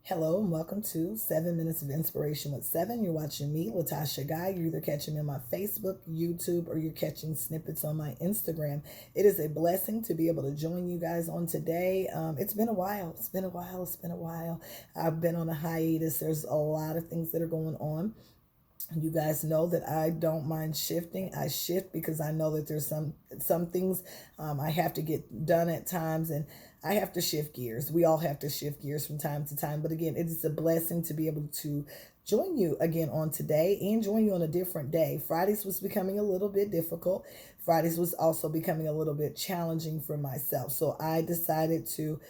Hello and welcome to 7 Minutes of Inspiration with Seven. You're watching me, Latasha Guy. You're either catching me on my Facebook, YouTube, or you're catching snippets on my Instagram. It is a blessing to be able to join you guys on today. It's been a while. It's been a while. It's been a while. I've been on a hiatus. There's a lot of things that are going on. You guys know that I don't mind shifting. I shift because I know that there's some things I have to get done at times, and I have to shift gears. We all have to shift gears from time to time. But again, it is a blessing to be able to join you again on today and join you on a different day. Fridays was becoming a little bit difficult. Fridays was also becoming a little bit challenging for myself. So I decided to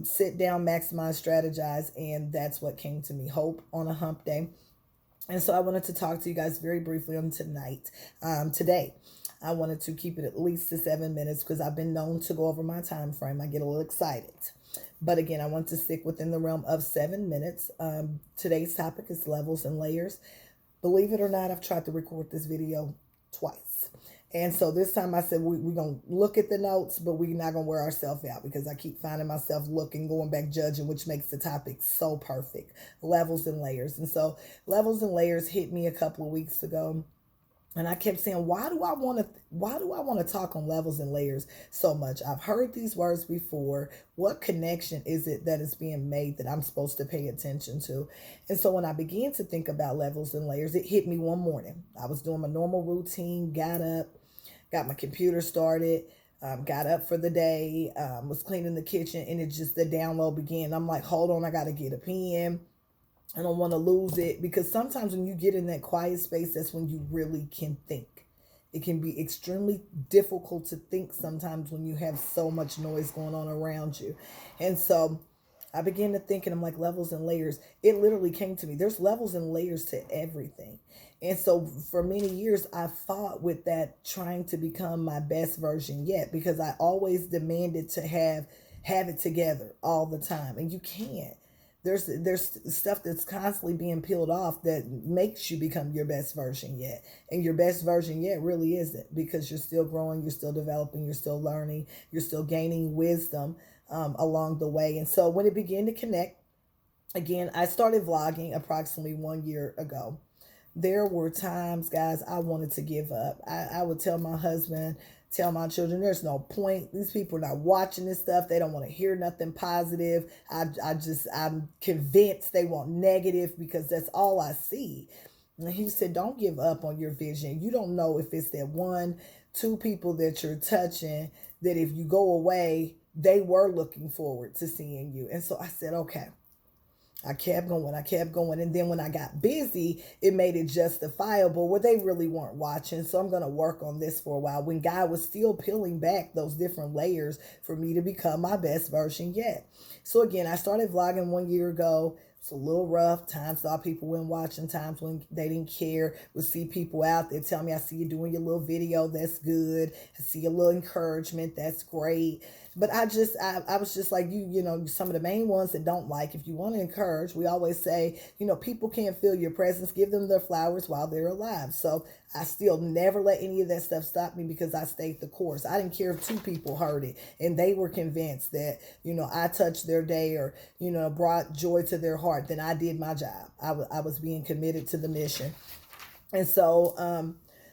sit down, maximize, strategize, and that's what came to me. Hope on a hump day. And so I wanted to talk to you guys very briefly on today. I wanted to keep it at least to 7 minutes because I've been known to go over my time frame. I get a little excited. But again, I want to stick within the realm of 7 minutes. Today's topic is levels and layers. Believe it or not, I've tried to record this video twice. And so this time I said we're going to look at the notes, but we're not going to wear ourselves out because I keep finding myself looking, going back, judging, which makes the topic so perfect. Levels and layers. And so levels and layers hit me a couple of weeks ago. And I kept saying, why do I want to talk on levels and layers so much? I've heard these words before. What connection is it that is being made that I'm supposed to pay attention to? And so when I began to think about levels and layers, it hit me one morning. I was doing my normal routine, got up, got my computer started, got up for the day, was cleaning the kitchen, and it just the download began. I'm like, hold on, I got to get a pen. I don't want to lose it because sometimes when you get in that quiet space, that's when you really can think. It can be extremely difficult to think sometimes when you have so much noise going on around you. And so I began to think, and I'm like, levels and layers. It literally came to me. There's levels and layers to everything. And so for many years, I fought with that, trying to become my best version yet, because I always demanded to have it together all the time. And you can't. There's stuff that's constantly being peeled off that makes you become your best version yet, and your best version yet really isn't, because you're still growing, you're still developing, you're still learning, you're still gaining wisdom along the way. And so when it began to connect again, I started vlogging approximately 1 year ago. There were times, guys, I wanted to give up. I would tell my husband, tell my children, there's no point. These people are not watching this stuff. They don't want to hear nothing positive. I'm convinced they want negative because that's all I see. And he said, don't give up on your vision. You don't know if it's that one, two people that you're touching, that if you go away, they were looking forward to seeing you. And so I said, okay. I kept going, I kept going. And then when I got busy, it made it justifiable where they really weren't watching. So I'm going to work on this for a while, when God was still peeling back those different layers for me to become my best version yet. So again, I started vlogging 1 year ago. It's a little rough. Times saw people weren't watching, times when they didn't care. Would see people out there tell me, I see you doing your little video. That's good. I see a little encouragement. That's great. But I was just like, some of the main ones that don't like, if you want to encourage, we always say, people can't feel your presence. Give them their flowers while they're alive. So I still never let any of that stuff stop me, because I stayed the course. I didn't care if two people heard it and they were convinced that, I touched their day, or, brought joy to their heart. Then I did my job. I was being committed to the mission. And so,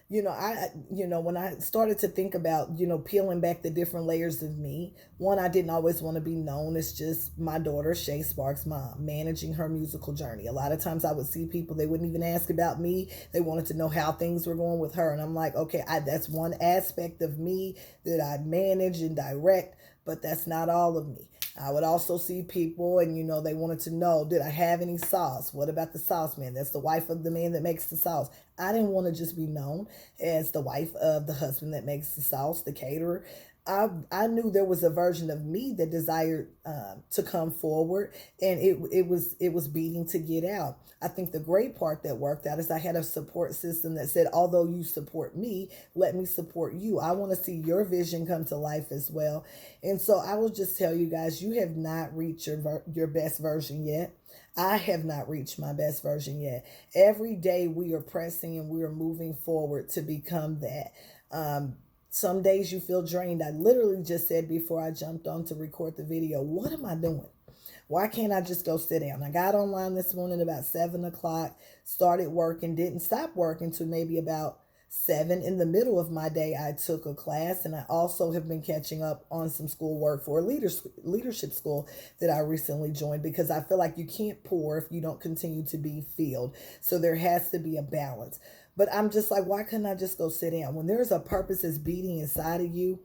when I started to think about, peeling back the different layers of me, one, I didn't always want to be known as just my daughter, Shay Sparks' mom, managing her musical journey. A lot of times I would see people, they wouldn't even ask about me. They wanted to know how things were going with her. And I'm like, okay, that's one aspect of me that I manage and direct, but that's not all of me. I would also see people, and they wanted to know, did I have any sauce? What about the sauce man? That's the wife of the man that makes the sauce. I didn't want to just be known as the wife of the husband that makes the sauce, the caterer. I knew there was a version of me that desired to come forward, and it was beating to get out. I think the great part that worked out is I had a support system that said, although you support me, let me support you. I want to see your vision come to life as well. And so I will just tell you guys, you have not reached your best version yet. I have not reached my best version yet. Every day we are pressing and we are moving forward to become that. Some days you feel drained. I literally just said before I jumped on to record the video, what am I doing? Why can't I just go sit down? I got online this morning about 7 o'clock, started working, didn't stop working till maybe about 7. In the middle of my day, I took a class, and I also have been catching up on some schoolwork for a leadership school that I recently joined, because I feel like you can't pour if you don't continue to be filled. So there has to be a balance. But I'm just like, why couldn't I just go sit down? When there's a purpose that's beating inside of you,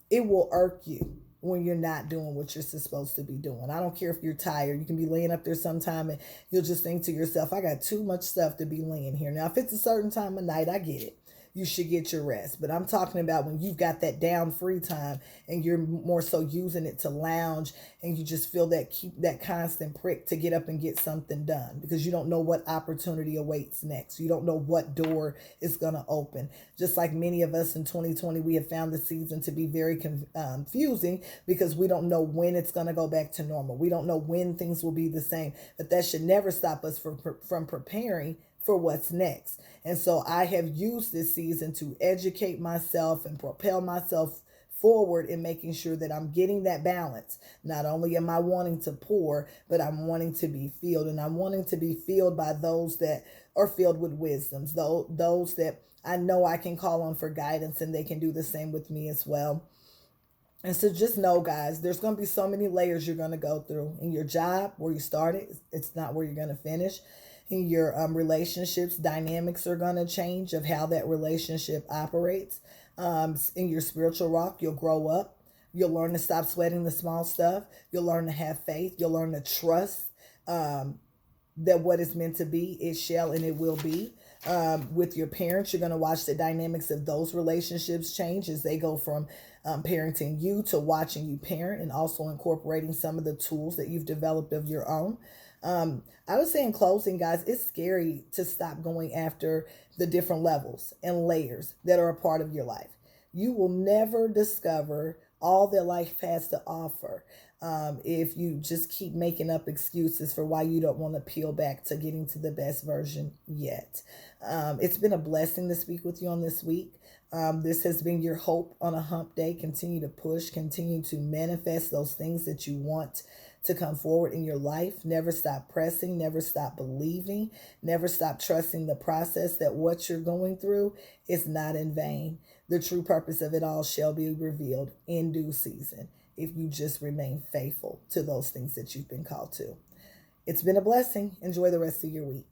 it will irk you when you're not doing what you're supposed to be doing. I don't care if you're tired. You can be laying up there sometime and you'll just think to yourself, I got too much stuff to be laying here. Now, if it's a certain time of night, I get it. You should get your rest. But I'm talking about when you've got that down free time and you're more so using it to lounge, and you just feel that keep that constant prick to get up and get something done, because you don't know what opportunity awaits next. You don't know what door is going to open. Just like many of us in 2020, we have found the season to be very confusing, because we don't know when it's going to go back to normal. We don't know when things will be the same. But that should never stop us from preparing for what's next. And so I have used this season to educate myself and propel myself forward in making sure that I'm getting that balance. Not only am I wanting to pour, but I'm wanting to be filled, and I'm wanting to be filled by those that are filled with wisdoms, those that I know I can call on for guidance, and they can do the same with me as well. And so just know, guys, there's going to be so many layers you're going to go through. In your job, where you started, it's not where you're going to finish. In your relationships, dynamics are going to change of how that relationship operates. In your spiritual walk, you'll grow up. You'll learn to stop sweating the small stuff. You'll learn to have faith. You'll learn to trust that what is meant to be, it shall and it will be. With your parents, you're going to watch the dynamics of those relationships change as they go from parenting you to watching you parent, and also incorporating some of the tools that you've developed of your own. I would say in closing, guys, it's scary to stop going after the different levels and layers that are a part of your life. You will never discover all that life has to offer if you just keep making up excuses for why you don't want to peel back to getting to the best version yet. It's been a blessing to speak with you on this week. This has been your Hope on a Hump Day. Continue to push, continue to manifest those things that you want to come forward in your life. Never stop pressing, never stop believing, never stop trusting the process, that what you're going through is not in vain. The true purpose of it all shall be revealed in due season, if you just remain faithful to those things that you've been called to. It's been a blessing. Enjoy the rest of your week.